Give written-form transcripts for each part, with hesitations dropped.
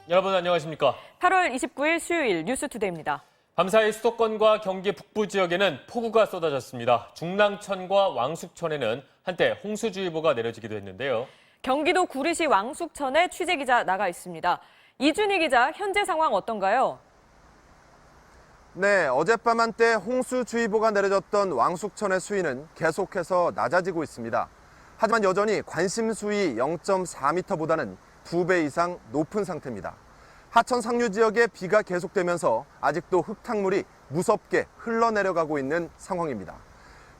여러분 안녕하십니까? 8월 29일 수요일 뉴스투데이입니다. 밤사이 수도권과 경기 북부 지역에는 폭우가 쏟아졌습니다. 중랑천과 왕숙천에는 한때 홍수주의보가 내려지기도 했는데요. 경기도 구리시 왕숙천에 취재기자 나가 있습니다. 이준희 기자, 현재 상황 어떤가요? 네, 어젯밤 한때 홍수주의보가 내려졌던 왕숙천의 수위는 계속해서 낮아지고 있습니다. 하지만 여전히 관심 수위 0.4m보다는 2배 이상 높은 상태입니다. 하천 상류 지역에 비가 계속되면서 아직도 흙탕물이 무섭게 흘러내려가고 있는 상황입니다.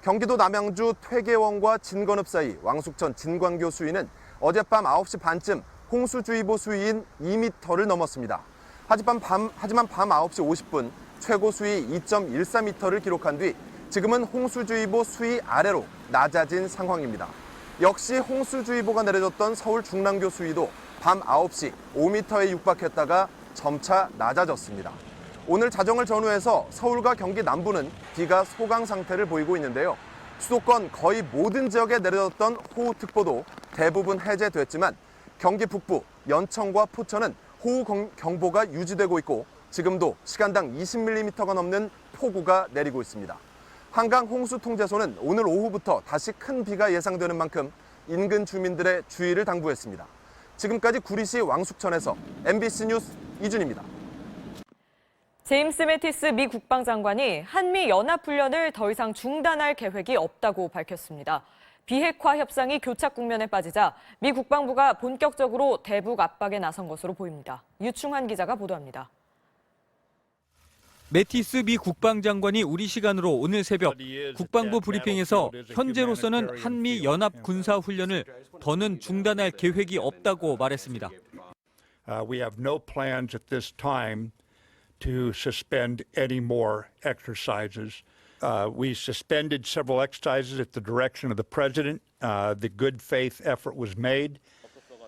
경기도 남양주 퇴계원과 진건읍 사이 왕숙천 진광교 수위는 어젯밤 9시 반쯤 홍수주의보 수위인 2m를 넘었습니다. 하지만 밤 9시 50분 최고 수위 2.14m를 기록한 뒤 지금은 홍수주의보 수위 아래로 낮아진 상황입니다. 역시 홍수주의보가 내려졌던 서울 중랑교 수위도 밤 9시 5m에 육박했다가 점차 낮아졌습니다. 오늘 자정을 전후해서 서울과 경기 남부는 비가 소강 상태를 보이고 있는데요. 수도권 거의 모든 지역에 내려졌던 호우특보도 대부분 해제됐지만 경기 북부, 연천과 포천은 호우 경보가 유지되고 있고 지금도 시간당 20mm가 넘는 폭우가 내리고 있습니다. 한강 홍수통제소는 오늘 오후부터 다시 큰 비가 예상되는 만큼 인근 주민들의 주의를 당부했습니다. 지금까지 구리시 왕숙천에서 MBC 뉴스 이준입니다. 제임스 매티스 미 국방장관이 한미 연합훈련을 더 이상 중단할 계획이 없다고 밝혔습니다. 비핵화 협상이 교착 국면에 빠지자 미 국방부가 본격적으로 대북 압박에 나선 것으로 보입니다. 유충환 기자가 보도합니다. 매티스 미 국방장관이 우리 시간으로 오늘 새벽 국방부 브리핑에서 현재로서는 한미 연합 군사훈련을 더는 중단할 계획이 없다고 말했습니다. We have no plans at this time to suspend any more exercises. We suspended several exercises at the direction of the president. The good faith effort was made.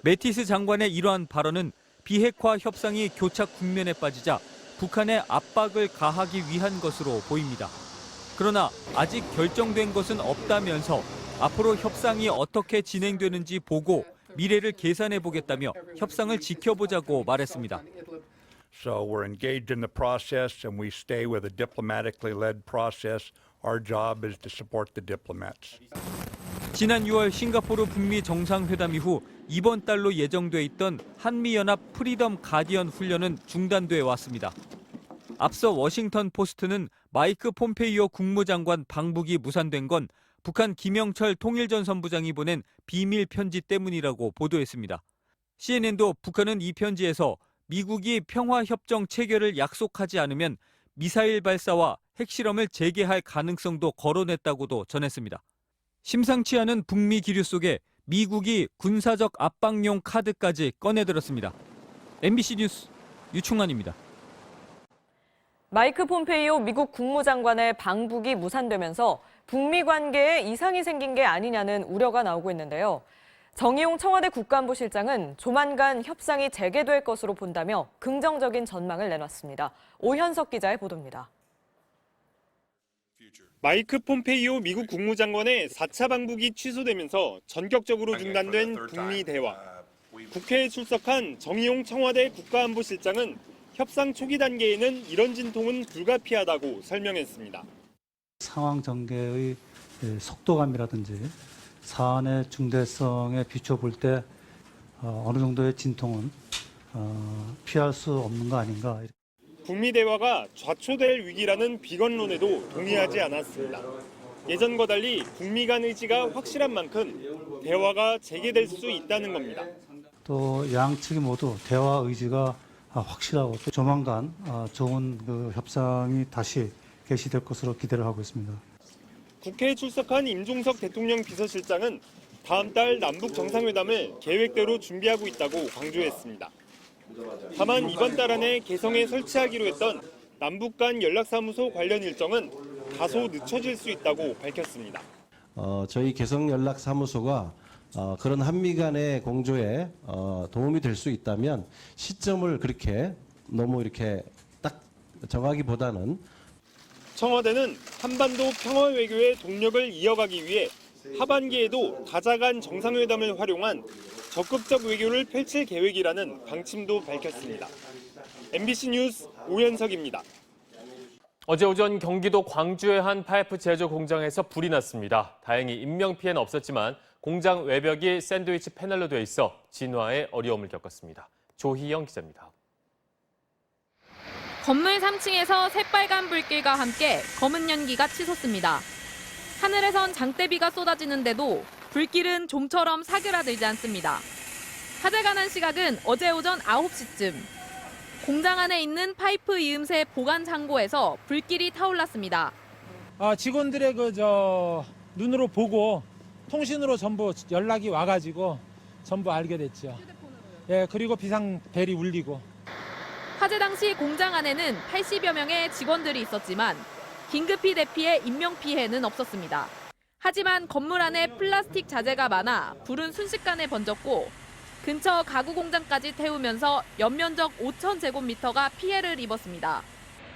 매티스 장관의 이러한 발언은 비핵화 협상이 교착 국면에 빠지자 북한에 압박을 가하기 위한 것으로 보입니다. 그러나 아직 결정된 것은 없다면서 앞으로 협상이 어떻게 진행되는지 보고 미래를 계산해 보겠다며 협상을 지켜보자고 말했습니다. So we're engaged in the process and we stay with a diplomatically led process. Our job is to support the diplomats. 지난 6월 싱가포르 북미 정상회담 이후 이번 달로 예정돼 있던 한미연합 프리덤 가디언 훈련은 중단돼 왔습니다. 앞서 워싱턴 포스트는 마이크 폼페이오 국무장관 방북이 무산된 건 북한 김영철 통일전선부장이 보낸 비밀 편지 때문이라고 보도했습니다. CNN도 북한은 이 편지에서 미국이 평화협정 체결을 약속하지 않으면 미사일 발사와 핵실험을 재개할 가능성도 거론했다고도 전했습니다. 심상치 않은 북미 기류 속에 미국이 군사적 압박용 카드까지 꺼내들었습니다. MBC 뉴스 유충환입니다. 마이크 폼페이오 미국 국무장관의 방북이 무산되면서 북미 관계에 이상이 생긴 게 아니냐는 우려가 나오고 있는데요. 정의용 청와대 국가안보실장은 조만간 협상이 재개될 것으로 본다며 긍정적인 전망을 내놨습니다. 오현석 기자의 보도입니다. 마이크 폼페이오 미국 국무장관의 4차 방북이 취소되면서 전격적으로 중단된 북미 대화. 국회에 출석한 정의용 청와대 국가안보실장은 협상 초기 단계에는 이런 진통은 불가피하다고 설명했습니다. 상황 전개의 속도감이라든지 사안의 중대성에 비춰볼 때 어느 정도의 진통은 피할 수 없는 거 아닌가. 북미 대화가 좌초될 위기라는 비건론에도 동의하지 않았습니다. 예전과 달리 북미 간 의지가 확실한 만큼 대화가 재개될 수 있다는 겁니다. 또 양측이 모두 대화 의지가 확실하고 또 조만간 좋은 협상이 다시 개시될 것으로 기대를 하고 있습니다. 국회에 출석한 임종석 대통령 비서실장은 다음 달 남북 정상회담을 계획대로 준비하고 있다고 강조했습니다. 다만 이번 달 안에 개성에 설치하기로 했던 남북 간 연락사무소 관련 일정은 다소 늦춰질 수 있다고 밝혔습니다. 저희 개성연락사무소가 그런 한미 간의 공조에 도움이 될 수 있다면 시점을 그렇게 너무 이렇게 딱 정하기보다는 청와대는 한반도 평화 외교의 동력을 이어가기 위해 하반기에도 다자간 정상회담을 활용한 적극적 외교를 펼칠 계획이라는 방침도 밝혔습니다. MBC 뉴스 오현석입니다. 어제 오전 경기도 광주의 한 파이프 제조 공장에서 불이 났습니다. 다행히 인명피해는 없었지만 공장 외벽이 샌드위치 패널로 돼 있어 진화에 어려움을 겪었습니다. 조희영 기자입니다. 건물 3층에서 새빨간 불길과 함께 검은 연기가 치솟습니다. 하늘에선 장대비가 쏟아지는데도 불길은 좀처럼 사그라들지 않습니다. 화재가 난 시각은 어제 오전 9시쯤. 공장 안에 있는 파이프 이음새 보관 창고에서 불길이 타올랐습니다. 직원들의 눈으로 보고 통신으로 전부 연락이 와가지고 전부 알게 됐죠. 예, 그리고 비상벨이 울리고. 화재 당시 공장 안에는 80여 명의 직원들이 있었지만 긴급히 대피해 인명피해는 없었습니다. 하지만 건물 안에 플라스틱 자재가 많아 불은 순식간에 번졌고 근처 가구 공장까지 태우면서 연면적 5,000제곱미터가 피해를 입었습니다.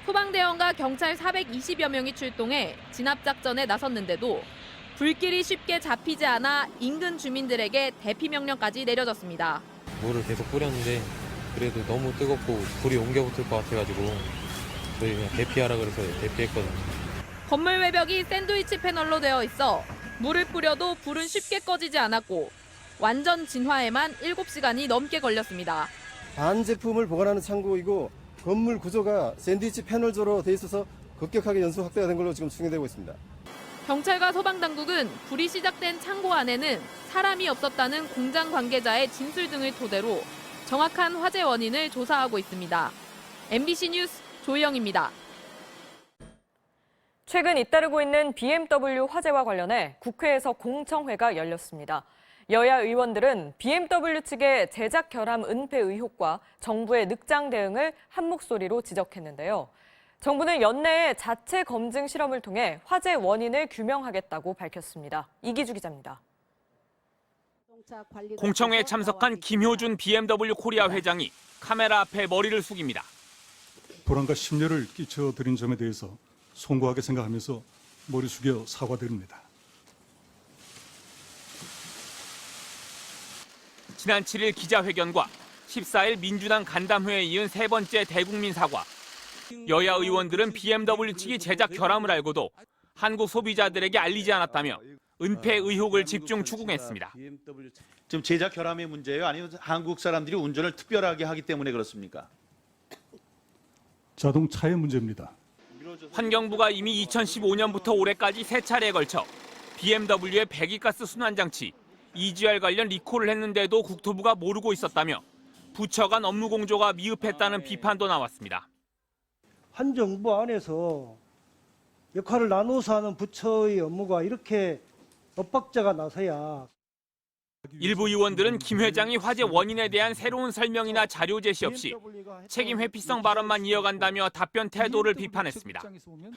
소방대원과 경찰 420여 명이 출동해 진압작전에 나섰는데도 불길이 쉽게 잡히지 않아 인근 주민들에게 대피 명령까지 내려졌습니다. 물을 계속 뿌렸는데 그래도 너무 뜨겁고 불이 옮겨붙을 것 같아가지고 저희 그냥 대피하라 그래서 대피했거든요. 건물 외벽이 샌드위치 패널로 되어 있어 물을 뿌려도 불은 쉽게 꺼지지 않았고 완전 진화에만 7시간이 넘게 걸렸습니다. 반 제품을 보관하는 창고이고 건물 구조가 샌드위치 패널조로 돼 있어서 급격하게 연소 확대가 된 걸로 지금 추정되고 있습니다. 경찰과 소방당국은 불이 시작된 창고 안에는 사람이 없었다는 공장 관계자의 진술 등을 토대로 정확한 화재 원인을 조사하고 있습니다. MBC 뉴스 조희영입니다. 최근 잇따르고 있는 BMW 화재와 관련해 국회에서 공청회가 열렸습니다. 여야 의원들은 BMW 측의 제작 결함 은폐 의혹과 정부의 늑장 대응을 한 목소리로 지적했는데요. 정부는 연내에 자체 검증 실험을 통해 화재 원인을 규명하겠다고 밝혔습니다. 이기주 기자입니다. 공청회에 참석한 김효준 BMW 코리아 회장이 카메라 앞에 머리를 숙입니다. 불안과 심려를 끼쳐드린 점에 대해서 송구하게 생각하면서 머리 숙여 사과드립니다. 지난 7일 기자회견과 14일 민주당 간담회에 이은 세 번째 대국민 사과. 여야 의원들은 BMW 측이 제작 결함을 알고도 한국 소비자들에게 알리지 않았다며 은폐 의혹을 집중 추궁했습니다. 지금 제작 결함의 문제예요? 아니면 한국 사람들이 운전을 특별하게 하기 때문에 그렇습니까? 자동차의 문제입니다. 환경부가 이미 2015년부터 올해까지 세 차례에 걸쳐 BMW의 배기가스 순환장치 EGR 관련 리콜을 했는데도 국토부가 모르고 있었다며 부처 간 업무 공조가 미흡했다는 비판도 나왔습니다. 한 정부 안에서 역할을 나눠서 하는 부처의 업무가 이렇게 엇박자가 나서야. 일부 의원들은 김 회장이 화재 원인에 대한 새로운 설명이나 자료 제시 없이 책임 회피성 발언만 이어간다며 답변 태도를 비판했습니다.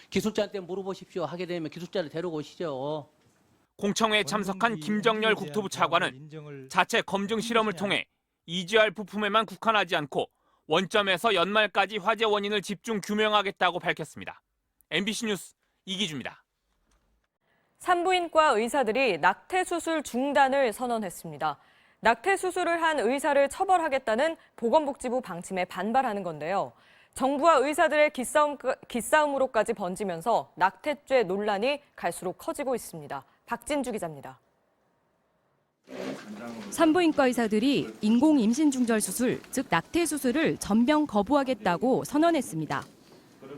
기술자한테 물어보십시오. 하게 되면 기술자를 데리고 오시죠. 공청회에 참석한 김정열 국토부 차관은 자체 검증 실험을 통해 EGR 부품에만 국한하지 않고 원점에서 연말까지 화재 원인을 집중 규명하겠다고 밝혔습니다. MBC 뉴스 이기주입니다. 산부인과 의사들이 낙태 수술 중단을 선언했습니다. 낙태 수술을 한 의사를 처벌하겠다는 보건복지부 방침에 반발하는 건데요. 정부와 의사들의 기싸움으로까지 번지면서 낙태죄 논란이 갈수록 커지고 있습니다. 박진주 기자입니다. 산부인과 의사들이 인공 임신 중절 수술, 즉 낙태 수술을 전면 거부하겠다고 선언했습니다.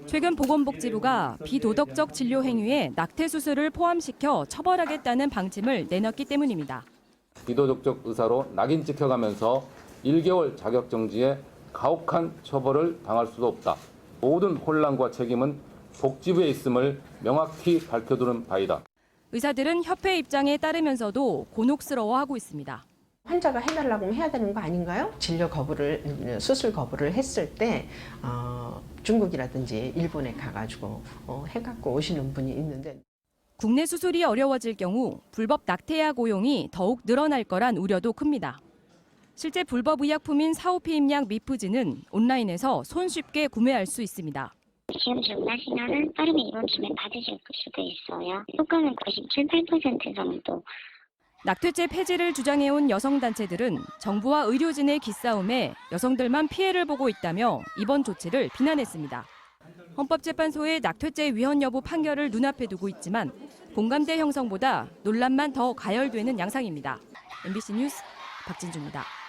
최근 보건복지부가 비도덕적 진료 행위에 낙태 수술을 포함시켜 처벌하겠다는 방침을 내놨기 때문입니다. 비도덕적 의사로 낙인 찍혀가면서 1개월 자격정지에 가혹한 처벌을 당할 수도 없다. 모든 혼란과 책임은 복지부에 있음을 명확히 밝혀두는 바이다. 의사들은 협회 입장에 따르면서도 곤혹스러워하고 있습니다. 환자가 해달라고 해야 되는 거 아닌가요? 수술 거부를 했을 때 중국이라든지 일본에 가가지고 해갖고 오시는 분이 있는데. 국내 수술이 어려워질 경우 불법 낙태약 오용이 더욱 늘어날 거란 우려도 큽니다. 실제 불법 의약품인 사오피임약 미프즈는 온라인에서 손쉽게 구매할 수 있습니다. 시험 준비하시면은 빠르게 입원 치면 받으실 수도 있어요. 효과는 97~8% 정도. 낙태죄 폐지를 주장해온 여성단체들은 정부와 의료진의 기싸움에 여성들만 피해를 보고 있다며 이번 조치를 비난했습니다. 헌법재판소의 낙태죄 위헌 여부 판결을 눈앞에 두고 있지만 공감대 형성보다 논란만 더 가열되는 양상입니다. MBC 뉴스 박진주입니다.